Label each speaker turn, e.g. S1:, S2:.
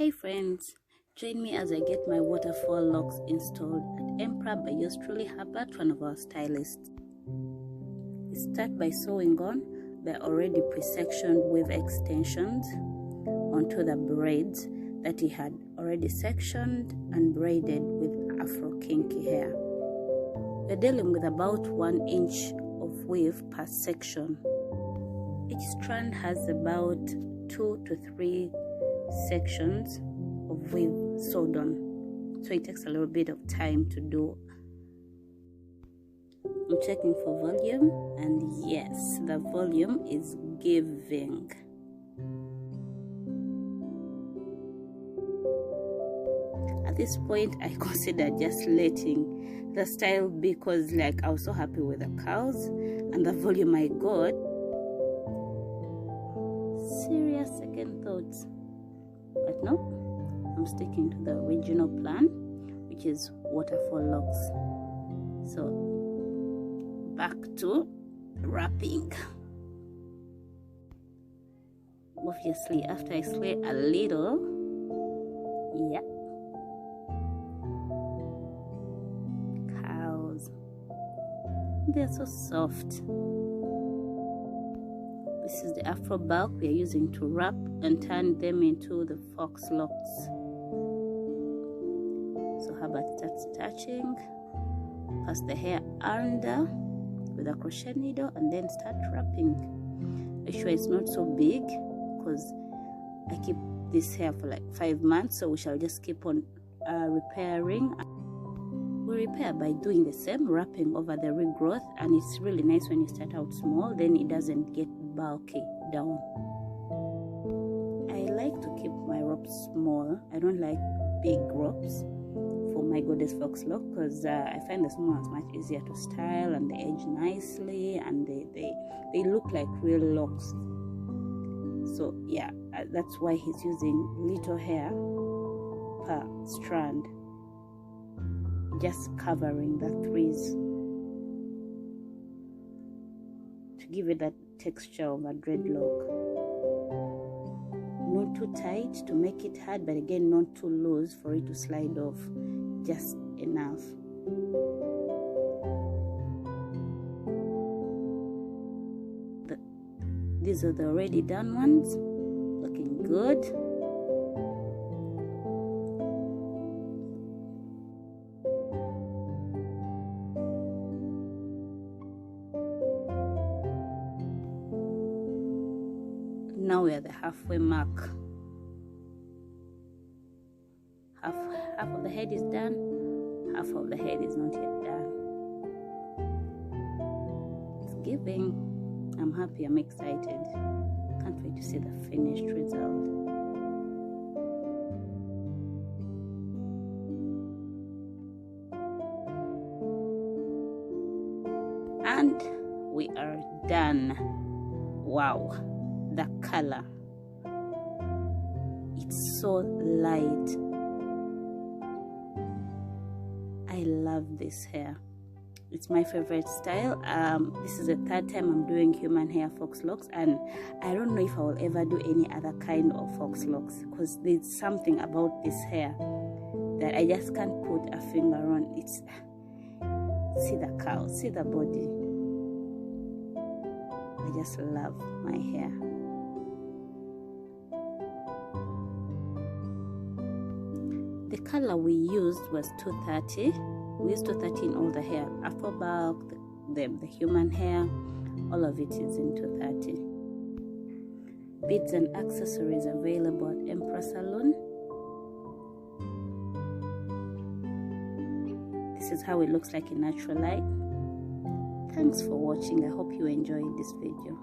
S1: Hey friends, join me as I get my waterfall locks installed at Emperor by yours truly Herbert, one of our stylists. We start by sewing on the already pre-sectioned weave extensions onto the braids that he had already sectioned and braided with afro kinky hair. We're dealing with about 1 inch of weave per section. Each strand has about 2 to 3 sections of weave sewed on, so it takes a little bit of time to do. I'm checking for volume, and yes, the volume is giving. At this point, I considered just letting the style be, because I was so happy with the curls and the volume I got. Serious second thoughts, but no, I'm sticking to the original plan, which is waterfall locks. So back to wrapping. Obviously, after I slay a little, yeah, cows, they're so soft. This is the afro bulk we are using to wrap and turn them into the fox locks. So Herbert starts attaching, pass the hair under with a crochet needle, and then start wrapping. Make sure it's not so big, because I keep this hair for like 5 months, so we shall just keep on repairing. We repair by doing the same, wrapping over the regrowth, and it's really nice when you start out small, then it doesn't get bulky down. I like to keep my ropes small. I don't like big ropes for my goddess fox lock, because I find the small ones much easier to style, and they edge nicely, and they look like real locks. So yeah, that's why he's using little hair per strand, just covering the threes to give it that texture of a dreadlock. Not too tight to make it hard, but again not too loose for it to slide off, just enough. These are the already done ones, looking good. Now we are at the halfway mark. Half of the head is done, half of the head is not yet done. It's giving. I'm happy, I'm excited. Can't wait to see the finished result. And we are done. Wow, the color, it's so light. I love this hair. It's my favorite style. This is the 3rd time I'm doing human hair fox locks, and I don't know if I will ever do any other kind of fox locks, because there's something about this hair that I just can't put a finger on. It's, see the curl, see the body. I just love my hair. The color we used was 230. We used 230 in all the hair. Afro bulk, the human hair, all of it is in 230. Beads and accessories available at Emperor Salon. This is how it looks like in natural light. Thanks for watching. I hope you enjoyed this video.